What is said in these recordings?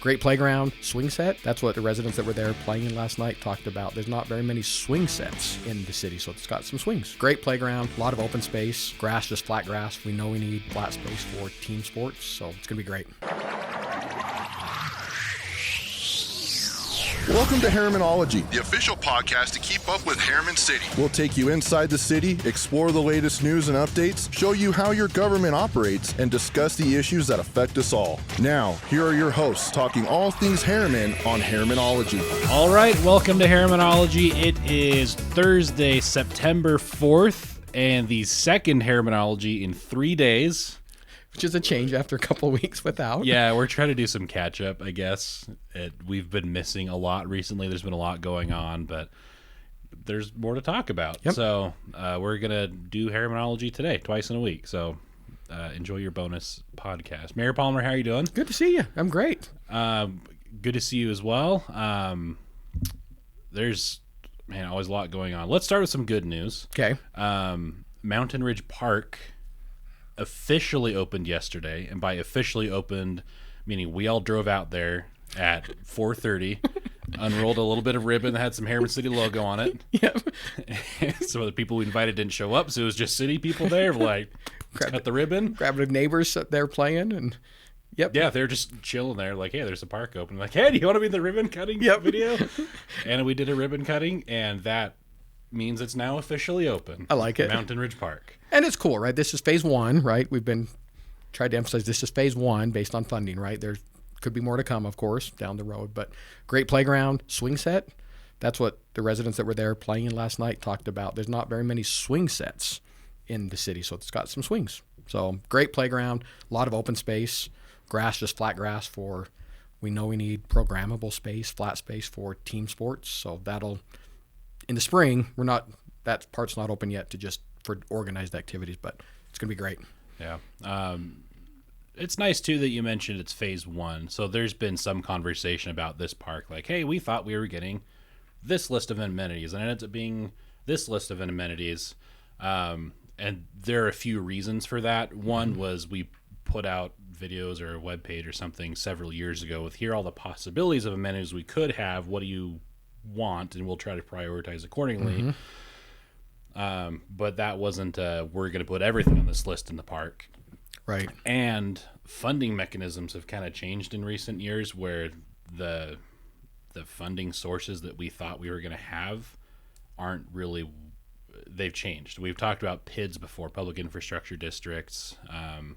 Great playground, swing set. That's what the residents that were there playing last night talked about. There's not very many swing sets in the city, so it's got some swings. Great playground, a lot of open space, grass, just flat grass. We know we need flat space for team sports, so it's going to be great. Welcome to Herrimanology. The official podcast to keep up with Herriman City. We'll take you inside the city, explore the latest news and updates, show you how your government operates, and discuss the issues that affect us all. Now, here are your hosts talking all things Herriman on Herrimanology. All right, welcome to Herrimanology. It is Thursday, September 4th, and the second Herrimanology in 3 days. Which is a change after a couple of weeks without. Yeah, we're trying to do some catch-up, I guess. We've been missing a lot recently. There's been a lot going on, but there's more to talk about. Yep. So we're going to do Herrimanology today, twice in a week. So enjoy your bonus podcast. Mayor Palmer, how are you doing? Good to see you. I'm great. Good to see you as well. There's, always a lot going on. Let's start with some good news. Okay. Mountain Ridge Park officially opened yesterday, and by officially opened, meaning we all drove out there at 4:30, unrolled a little bit of ribbon that had some Herriman City logo on it. Yep. Some of the people we invited didn't show up, so it was just city people there. Like, cut the ribbon. Grabbing the neighbors up there playing, and yep. Yeah, they're just chilling there. Like, hey, there's a park open. Like, hey, do you want to be in the ribbon cutting video? And we did a ribbon cutting, and that means it's now officially open. I like it. Mountain Ridge Park. And it's cool, right? This is phase one, right? We've been tried to emphasize this is phase one based on funding, right? There could be more to come, of course, down the road. But great playground, swing set. That's what the residents that were there playing last night talked about. There's not very many swing sets in the city, so it's got some swings. So great playground, a lot of open space, grass, just flat grass for, we know we need programmable space, flat space for team sports. So that'll, in the spring, that part's not open yet to just for organized activities, but it's going to be great. Yeah. It's nice, too, that you mentioned it's phase one. So there's been some conversation about this park. Like, hey, we thought we were getting this list of amenities, and it ends up being this list of amenities. And there are a few reasons for that. One was we put out videos or a webpage or something several years ago with here are all the possibilities of amenities we could have. What do you want? And we'll try to prioritize accordingly. But that wasn't we're going to put everything on this list in the park. Right. And funding mechanisms have kind of changed in recent years where the funding sources that we thought we were going to have aren't really, they've changed. We've talked about PIDs before, public infrastructure districts, and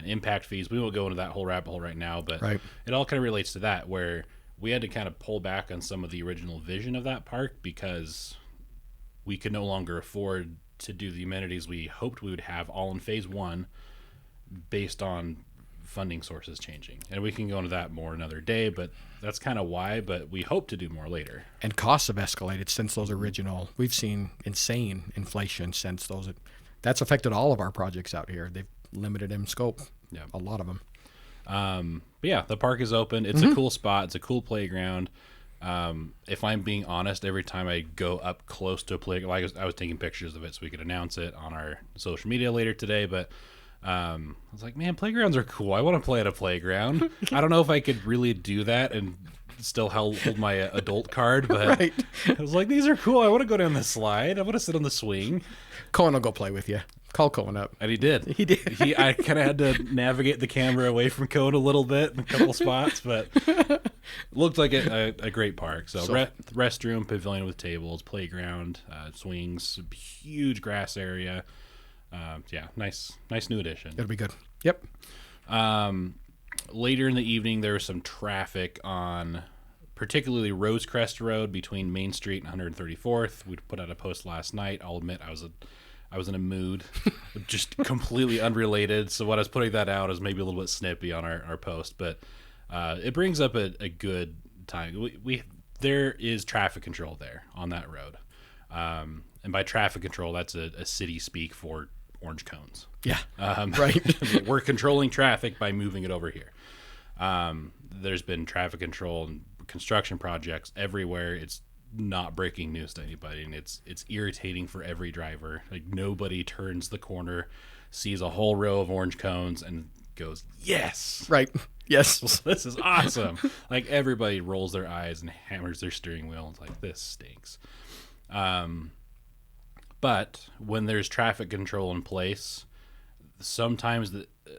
impact fees. We won't go into that whole rabbit hole right now, but It all kind of relates to that, where we had to kind of pull back on some of the original vision of that park because we could no longer afford to do the amenities we hoped we would have all in phase one based on funding sources changing. And we can go into that more another day, but that's kind of why, but we hope to do more later. And costs have escalated since those original, we've seen insane inflation since those, that's affected all of our projects out here. They've limited in scope, a lot of them. But yeah, the park is open. It's a cool spot. It's a cool playground. If I'm being honest, every time I go up close to a playground, like I was taking pictures of it so we could announce it on our social media later today, but I was like, man, playgrounds are cool. I want to play at a playground. I don't know if I could really do that and still hold my adult card, but I was like, these are cool. I want to go down the slide. I want to sit on the swing. Cohen will go play with you. Call Cohen up. And he did. He did. I kind of had to navigate the camera away from Cohen a little bit in a couple spots, but it looked like a great park. So restroom, pavilion with tables, playground, swings, huge grass area. Nice new addition. It'll be good. Yep. Later in the evening, there was some traffic on particularly Rosecrest Road between Main Street and 134th. We put out a post last night. I'll admit I was in a mood, just completely unrelated. So what I was putting that out is maybe a little bit snippy on our post, but it brings up a good time. There is traffic control there on that road. And by traffic control, that's a city speak for orange cones. Yeah, right. We're controlling traffic by moving it over here. There's been traffic control and construction projects everywhere. It's not breaking news to anybody, and it's irritating for every driver. Like, nobody turns the corner, sees a whole row of orange cones, and goes, yes, Right. Yes. this is awesome. Like everybody rolls their eyes and hammers their steering wheel. It's like, this stinks. But when there's traffic control in place, sometimes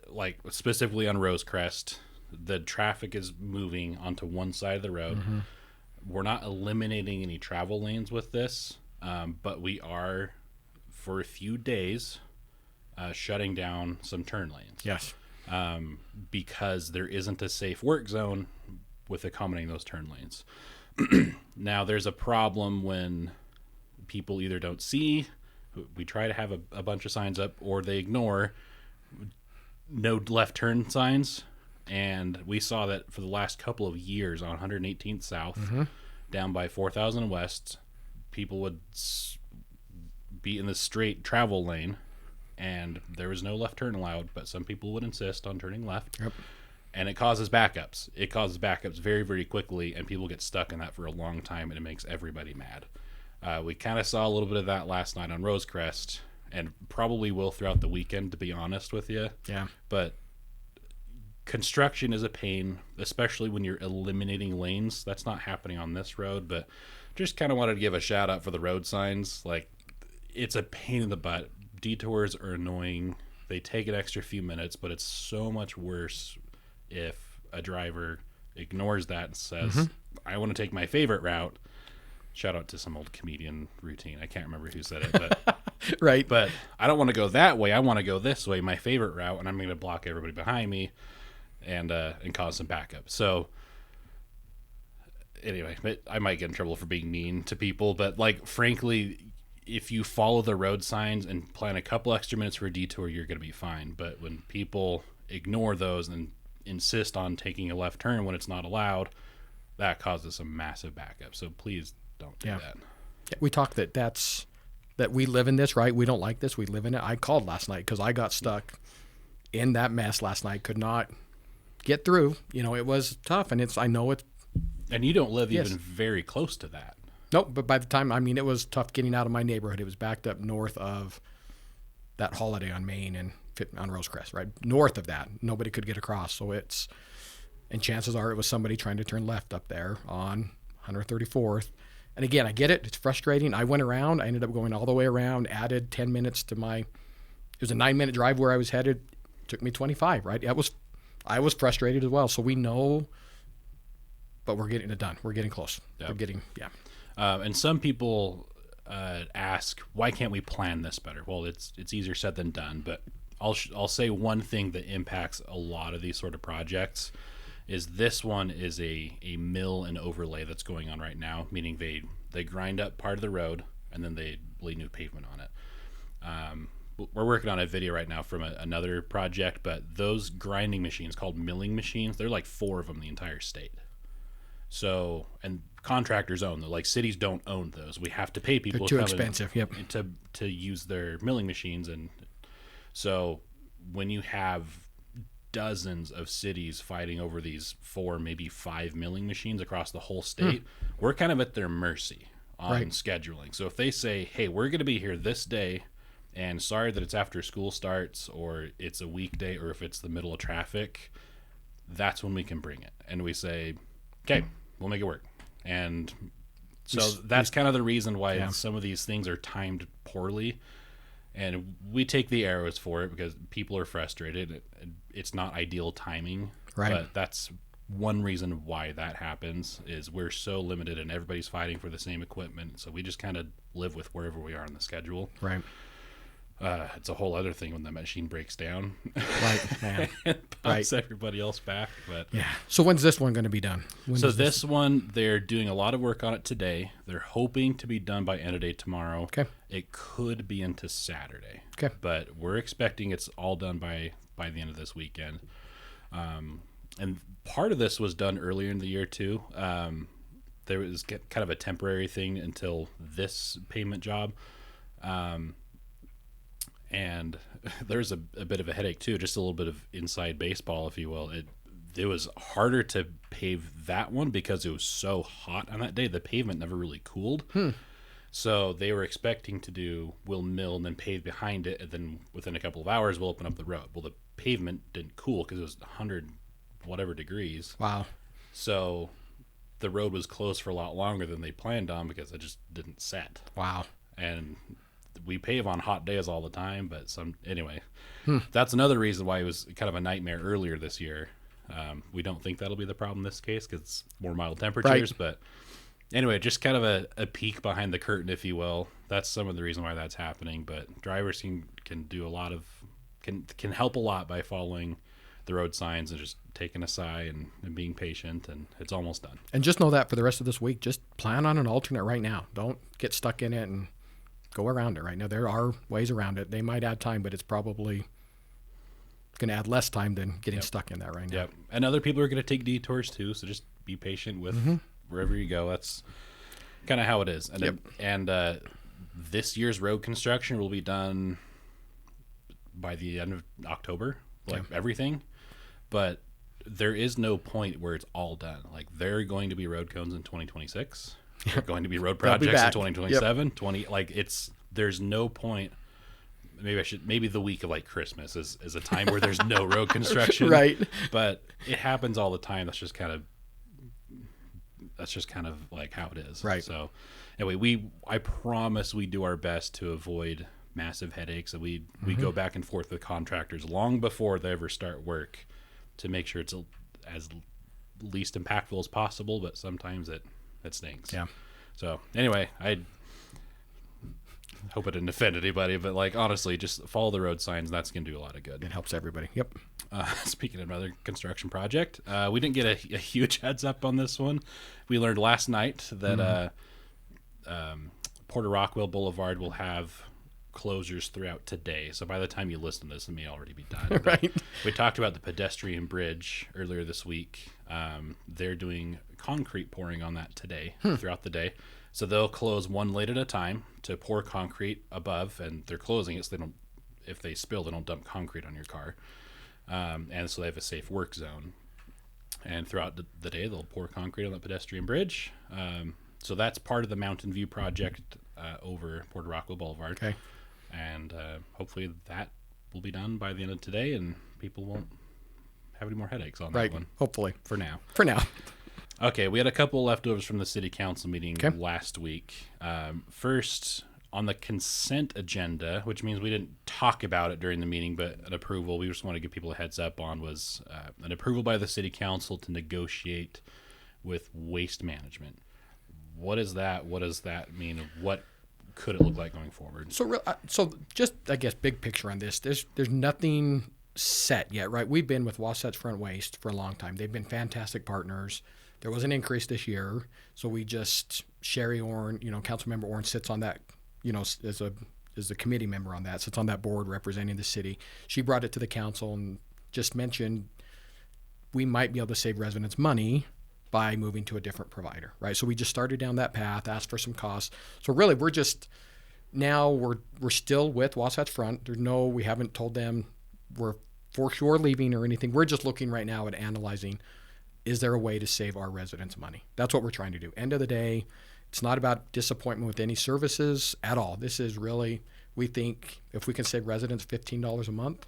like specifically on Rosecrest, the traffic is moving onto one side of the road. Mm-hmm. We're not eliminating any travel lanes with this, but we are, for a few days, shutting down some turn lanes. Yes. Because there isn't a safe work zone with accommodating those turn lanes. Now, there's a problem when people either don't see, we try to have a bunch of signs up, or they ignore no left turn signs. And we saw that for the last couple of years on 118th South, mm-hmm. down by 4000 West, people would be in the straight travel lane, and there was no left turn allowed, but some people would insist on turning left. Yep. And it causes backups. It causes backups very, very quickly, and people get stuck in that for a long time, and it makes everybody mad. We kind of saw a little bit of that last night on Rosecrest, and probably will throughout the weekend, to be honest with you. Yeah. But construction is a pain, especially when you're eliminating lanes. That's not happening on this road, but just kind of wanted to give a shout out for the road signs. Like, it's a pain in the butt. Detours are annoying. They take an extra few minutes, but it's so much worse if a driver ignores that and says, mm-hmm. I want to take my favorite route. Shout out to some old comedian routine. I can't remember who said it, but right. But I don't want to go that way. I want to go this way, my favorite route, and I'm going to block everybody behind me and cause some backup. So anyway, I might get in trouble for being mean to people, but like, frankly, if you follow the road signs and plan a couple extra minutes for a detour, you're going to be fine. But when people ignore those and insist on taking a left turn when it's not allowed, that causes some massive backup. So please don't do that. Yeah, we talked that we live in this, right? We don't like this. We live in it. I called last night because I got stuck in that mess last night. Could not get through. It was tough, and I know it's. And you don't live even very close to that. Nope, but by the time, it was tough getting out of my neighborhood. It was backed up north of that Holiday on Main and on Rosecrest, right? North of that. Nobody could get across. So and chances are it was somebody trying to turn left up there on 134th. And again, I get it. It's frustrating. I went around. I ended up going all the way around, added 10 minutes to it was a 9-minute drive where I was headed. It took me 25, right? I was frustrated as well. So we know, but we're getting it done. We're getting close. Yep. We're getting, and some people ask, why can't we plan this better? Well, it's easier said than done, but I'll say one thing that impacts a lot of these sort of projects is this one is a mill and overlay that's going on right now, meaning they grind up part of the road and then they lay new pavement on it. We're working on a video right now from another project, but those grinding machines called milling machines, they're like 4 of them in the entire state. So, and contractors own them. Like, cities don't own those. We have to pay people They're too expensive. Yep. to use their milling machines. And so when you have dozens of cities fighting over these 4, maybe 5 milling machines across the whole state, we're kind of at their mercy on scheduling. So if they say, hey, we're going to be here this day, and sorry that it's after school starts, or it's a weekday, or if it's the middle of traffic, that's when we can bring it. And we say, okay, we'll make it work. And so that's kind of the reason why some of these things are timed poorly. And we take the arrows for it because people are frustrated. It's not ideal timing. Right. But that's one reason why that happens is we're so limited and everybody's fighting for the same equipment. So we just kind of live with wherever we are on the schedule. Right. It's a whole other thing when the machine breaks down. Right, man. Puts everybody else back. But yeah. So when's this one going to be done? So this one, they're doing a lot of work on it today. They're hoping to be done by end of day tomorrow. Okay. It could be into Saturday. Okay. But we're expecting it's all done by the end of this weekend. And part of this was done earlier in the year too. There was kind of a temporary thing until this payment job. And there's a bit of a headache too, just a little bit of inside baseball, if you will. It was harder to pave that one because it was so hot on that day. The pavement never really cooled. So they were expecting to do, we'll mill and then pave behind it, and then within a couple of hours we'll open up the road. Well, the pavement didn't cool because it was 100 whatever degrees. Wow. So the road was closed for a lot longer than they planned on because it just didn't set. Wow. And we pave on hot days all the time, but anyway, that's another reason why it was kind of a nightmare earlier this year. We don't think that'll be the problem in this case because it's more mild temperatures, but anyway, just kind of a peek behind the curtain, if you will. That's some of the reason why that's happening. But drivers can do a lot of can help a lot by following the road signs and just taking a sigh and being patient, and it's almost done. And just know that for the rest of this week, just plan on an alternate right now. Don't get stuck in it and go around it right now. There are ways around it. They might add time, but it's probably going to add less time than getting stuck in that right now. Yep. And other people are going to take detours too, so just be patient with wherever you go. That's kind of how it is. And this year's road construction will be done by the end of October, everything. But there is no point where it's all done. Like, there are going to be road cones in 2026. There are going to be road projects in 2027. There's no point. Maybe the week of like Christmas is a time where there's no road construction. Right. But it happens all the time. That's just kind of like how it is. Right. So anyway, I promise we do our best to avoid massive headaches, and we go back and forth with contractors long before they ever start work to make sure it's as least impactful as possible, but sometimes it stinks. Yeah. So anyway, I hope it didn't offend anybody, but like, honestly, just follow the road signs, and that's going to do a lot of good. It helps everybody. Yep. Speaking of another construction project, we didn't get a huge heads up on this one. We learned last night that Porter Rockwell Boulevard will have closures throughout today. So by the time you listen to this, it may already be done. Right. We talked about the pedestrian bridge earlier this week. They're doing concrete pouring on that today throughout the day. So they'll close one lane at a time to pour concrete above, and they're closing it so they don't, if they spill, they don't dump concrete on your car. And so they have a safe work zone. And throughout the day, they'll pour concrete on the pedestrian bridge. So that's part of the Mountain View project over Porter Rockwell Boulevard. Okay. And hopefully that will be done by the end of today, and people won't have any more headaches on that one. Hopefully. For now. Okay, we had a couple leftovers from the city council meeting last week. First, on the consent agenda, which means we didn't talk about it during the meeting, but an approval we just want to give people a heads up on was an approval by the city council to negotiate with Waste Management. What is that? What does that mean? What could it look like going forward? So just, I guess, big picture on this. There's nothing set yet, right? We've been with Wasatch Front Waste for a long time. They've been fantastic partners. There was an increase this year, so we just, Sherry Orn, Councilmember Orn sits on that, as a committee member on that, sits on that board representing the city. She brought it to the council and just mentioned we might be able to save residents money by moving to a different provider, right? So we just started down that path, asked for some costs. So really, we're still with Wasatch Front. We haven't told them we're for sure leaving or anything. We're just looking right now at analyzing, is there a way to save our residents money? That's what we're trying to do. End of the day, it's not about disappointment with any services at all. This is really, we think if we can save residents $15 a month,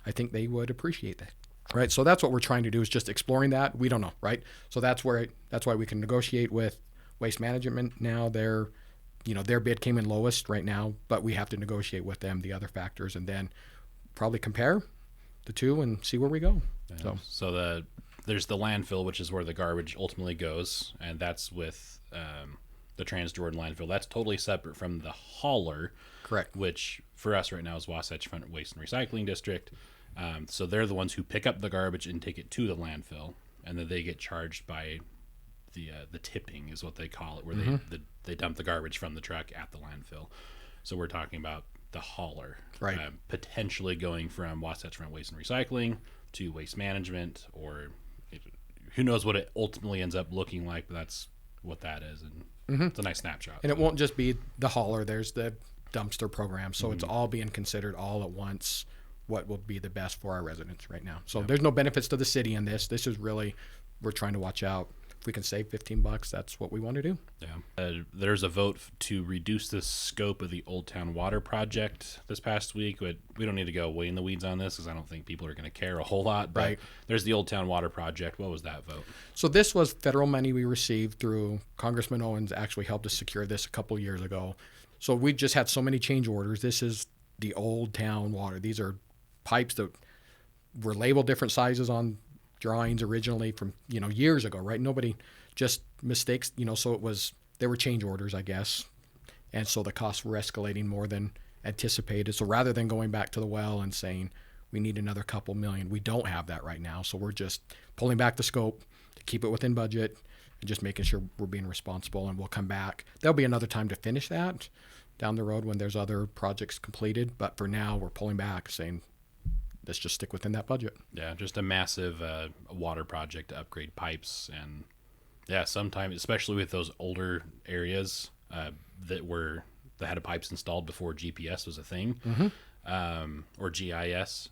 I think they would appreciate that. Right, so that's what we're trying to do, is just exploring that. We don't know, right? So that's why we can negotiate with Waste Management now. Their bid came in lowest right now, but we have to negotiate with them the other factors, and then probably compare the two and see where we go. Yeah. So there's the landfill, which is where the garbage ultimately goes, and that's with the Transjordan landfill. That's totally separate from the hauler, correct? Which for us right now is Wasatch Front Waste and Recycling District. So they're the ones who pick up the garbage and take it to the landfill, and then they get charged by the tipping is what they call it, where they dump the garbage from the truck at the landfill. So we're talking about the hauler, right? Potentially going from Wasatch Front Waste and Recycling to Waste Management, or who knows what it ultimately ends up looking like, but that's what that is, and it's a nice snapshot. And it won't just be the hauler. There's the dumpster program, so it's all being considered all at once. What will be the best for our residents right now. So there's no benefits to the city in this. This is really, we're trying to watch out if we can save $15, that's what we want to do. Yeah. There's a vote to reduce the scope of the Old Town Water project this past week. But we don't need to go way in the weeds on this because I don't think people are going to care a whole lot. But Right. There's the Old Town Water project. What was that vote? So this was federal money we received through Congressman Owens actually helped us secure this a couple years ago. So we just had so many change orders. This is the Old Town Water. These are pipes that were labeled different sizes on drawings originally from, years ago, right? Nobody just mistakes, so they were change orders, I guess. And so the costs were escalating more than anticipated. So rather than going back to the well and saying we need another couple million, we don't have that right now. So we're just pulling back the scope to keep it within budget and just making sure we're being responsible, and we'll come back. There'll be another time to finish that down the road when there's other projects completed. But for now, we're pulling back, saying let's just stick within that budget. Yeah, just a massive water project to upgrade pipes. And yeah, sometimes, especially with those older areas that had pipes installed before GPS was a thing, or GIS,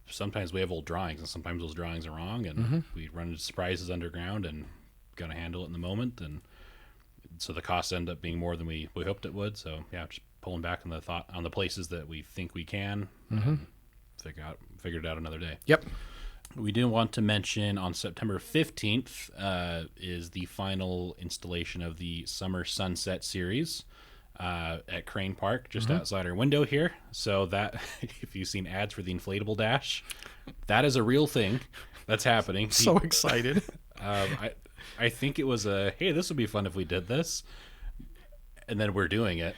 sometimes we have old drawings, and sometimes those drawings are wrong, and we run into surprises underground and got to handle it in the moment. And so the costs end up being more than we hoped it would. So yeah, just pulling back on the places that we think we can. Figure it out another day. Yep. We do want to mention on September 15th is the final installation of the Summer Sunset Series at Crane Park, just outside our window here. So that, if you've seen ads for the inflatable dash, that is a real thing that's happening. So excited. I think it was hey, this would be fun if we did this. And then we're doing it.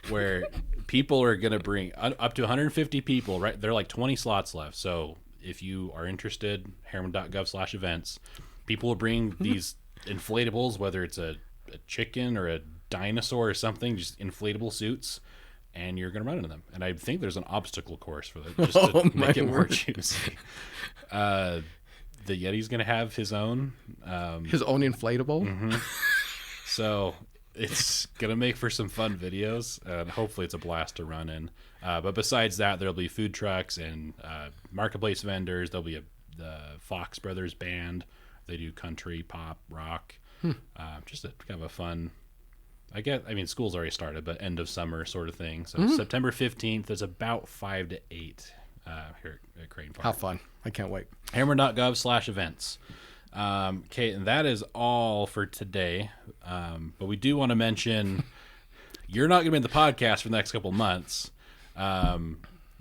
Where people are going to bring up to 150 people, right? There are like 20 slots left. So if you are interested, harriman.gov/events, people will bring these inflatables, whether it's a chicken or a dinosaur or something, just inflatable suits, and you're going to run into them. And I think there's an obstacle course for that, just to make it more juicy. The Yeti's going to have his own inflatable. So it's going to make for some fun videos, and hopefully it's a blast to run in. But besides that, there'll be food trucks and marketplace vendors. There'll be the Fox Brothers band. They do country, pop, rock. Just kind of a fun, school's already started, but end of summer sort of thing. So September 15th is about 5 to 8 here at Crane Park. How fun. I can't wait. Herriman.gov/events. Okay, and that is all for today. But we do want to mention you're not going to be in the podcast for the next couple months.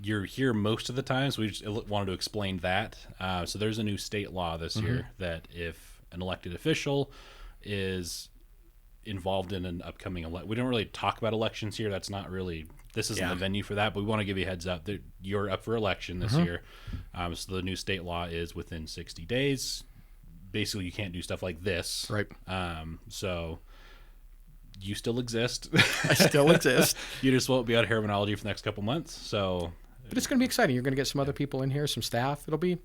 You're here most of the time, so we just wanted to explain that. So there's a new state law this year that if an elected official is involved in an upcoming we don't really talk about elections here. That's not really, this isn't the venue for that, but we want to give you a heads up that you're up for election this year. So the new state law is within 60 days. Basically, you can't do stuff like this. Right. So you still exist. I still exist. You just won't be on Herrimanology for the next couple months. So, but it's going to be exciting. You're going to get some other people in here, some staff. It'll be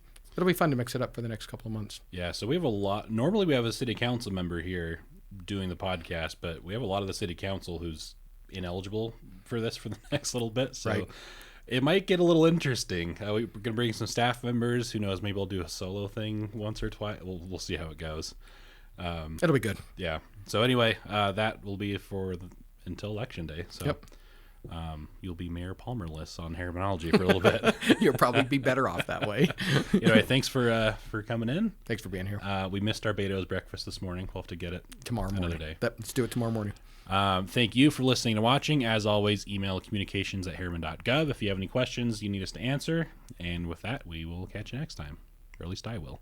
fun to mix it up for the next couple of months. Yeah. So we have a lot. Normally, we have a city council member here doing the podcast, but we have a lot of the city council who's ineligible for this for the next little bit. So. Right. It might get a little interesting. We're going to bring some staff members. Who knows? Maybe we'll do a solo thing once or twice. We'll see how it goes. It'll be good. Yeah. So anyway, that will be until Election Day. So yep. You'll be Mayor Palmerless on Herrimanology for a little bit. You'll probably be better off that way. Anyway, thanks for coming in. Thanks for being here. We missed our Beto's breakfast this morning. We'll have to get it tomorrow morning. Another day. Let's do it tomorrow morning. Thank you for listening and watching. As always, email communications@harriman.gov if you have any questions you need us to answer. And with that, we will catch you next time. Or at least I will.